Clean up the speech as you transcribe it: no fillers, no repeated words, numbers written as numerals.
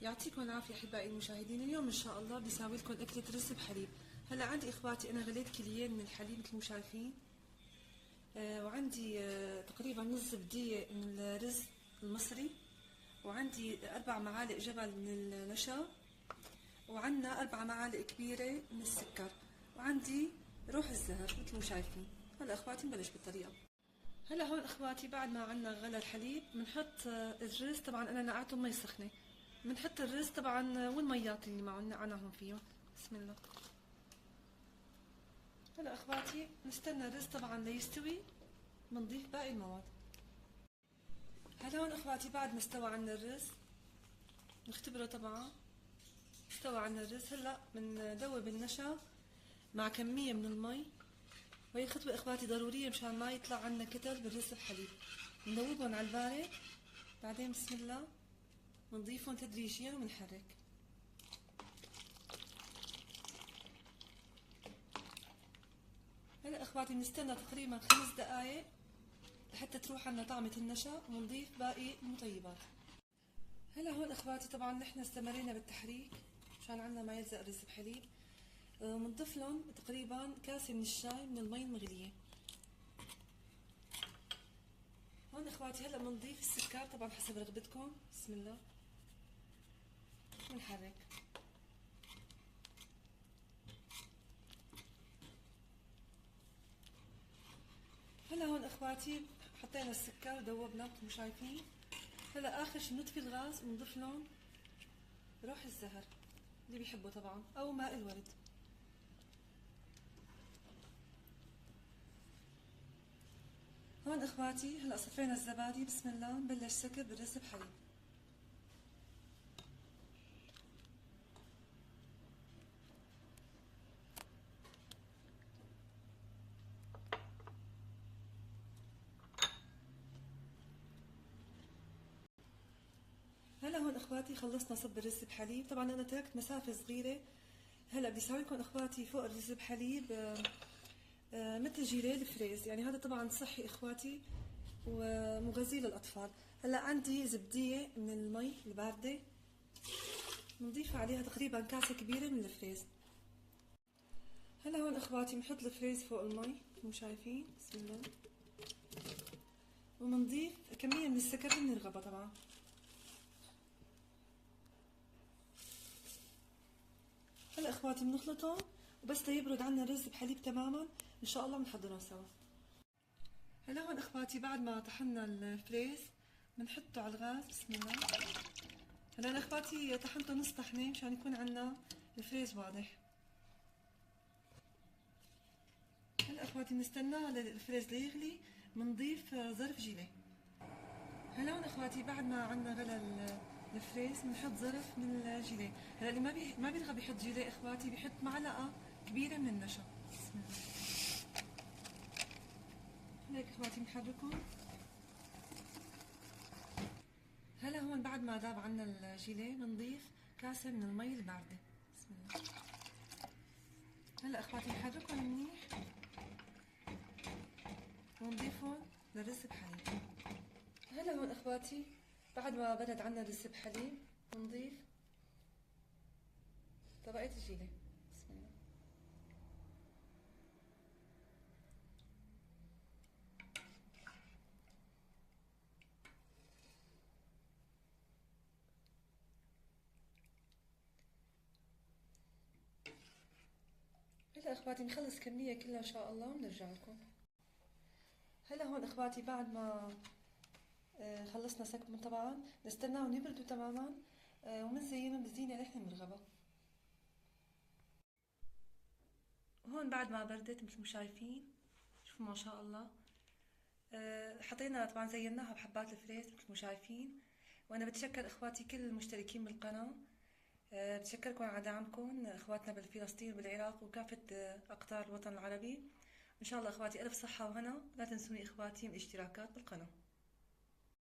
يعطيكم العافية أحبائي المشاهدين. اليوم إن شاء الله بساوي لكم أكلة رز بحليب. هلا عندي إخواتي أنا غليت كيلين من الحليب مثل ما شايفين، وعندي تقريبا نص زبدية من الرز المصري، وعندي 4 معالق جبل من النشا، وعندنا 4 معالق كبيرة من السكر، وعندي روح الزهر مثل ما شايفين. هلا إخواتي نبلش بالطريقة. هلا هون إخواتي بعد ما عندنا غلى الحليب بنحط الرز. طبعا أنا نقعته بمي سخنة. بنحط الرز طبعا والميات اللي معه نقعناهم فيهم. بسم الله. هلا اخواتي نستنى الرز طبعا ليستوي، بنضيف باقي المواد. هلا هون اخواتي بعد ما استوى عنا الرز نختبره. طبعا استوى عنا الرز. هلا بندوب النشا مع كمية من المي، وهي خطوة اخواتي ضرورية مشان ما يطلع عنا كتل بالرز بحليب. بندوبهم على البارد، بعدين بسم الله بنضيفهم تدريجيا وبنحرك. هلا اخواتي بنستنى تقريبا 5 دقايق لحتى تروح عنا طعمة النشا، ونضيف باقي المطيبات. هلا هون اخواتي طبعا نحن استمرينا بالتحريك مشان عنا ما يلزق الرز بحليب. بنضيف لهم تقريبا كاسة من الشاي من المي المغلية. هون اخواتي هلا بنضيف السكر طبعا حسب رغبتكم. بسم الله ونحرك. هلا هون اخواتي حطينا السكر ودوبنا مثل ما شايفين. هلا اخر شي بنطفي الغاز ونضيف لهم روح الزهر اللي بيحبه طبعا، او ماء الورد. هون اخواتي هلا صفينا الزبادي. بسم الله نبلش سكب الرز بحليب. هلا هون اخواتي خلصنا صب الرز بحليب. طبعا انا تركت مسافه صغيره. هلا بدي اسوي لكم اخواتي فوق الرز بحليب مثل جيليه الفريز، يعني هذا طبعا صحي اخواتي ومغذي للاطفال. هلا عندي زبديه من المي البارده، بنضيف عليها تقريبا كاسه كبيره من الفريز. هلا هون اخواتي بنحط الفريز فوق المي مثل ما شايفين. بسم الله. وبنضيف كميه من السكر بنرغبها طبعا. هلا اخواتي بنخلطهم، وبس ليبرد عنا الرز بحليب تماما ان شاء الله بنحضرهم سوا. هلا هون اخواتي بعد ما طحنا الفريز بنحطه على الغاز. بسم الله. هلا انا اخواتي طحنته نص طحنه مشان يكون عنا الفريز واضح. هلا اخواتي بنستناه الفريز ليغلي، بنضيف ظرف جيلي. هلا هون اخواتي بعد ما عنا غلى الفريز بنحط ظرف من الجيلي. هلا اللي ما بيرغب يحط جيلي اخواتي بيحط معلقه كبيره من النشا. بسم الله. هيك اخواتي بنحركهم. هلا هون بعد ما ذاب عنا الجيلي بنضيف كاسه من المي البارده. بسم الله. هلا اخواتي بنحركهم منيح ونضيفهم للرز بحليب. هلا هون اخواتي بعد ما برد عنا الرز بحليب بنضيف طبقه الجيلي. بسم الله. هلا اخواتي نخلص كمية كلها ان شاء الله ونرجع لكم. هلا هون اخواتي بعد ما خلصنا سكبهم طبعا نستناهم يبردوا تماما، ومنزينهم بالزينة اللي احنا بنرغبها. هون بعد ما بردت مثل ما شايفين، شوفوا ما شاء الله. حطينا طبعا زيناها بحبات الفريز مثل ما شايفين. وانا بتشكر اخواتي كل المشتركين بالقناة. بتشكركم على دعمكم اخواتنا بفلسطين وبالعراق وكافة اقطار الوطن العربي. ان شاء الله اخواتي الف صحة وهنا. لا تنسوني اخواتي من الاشتراكات بالقناة.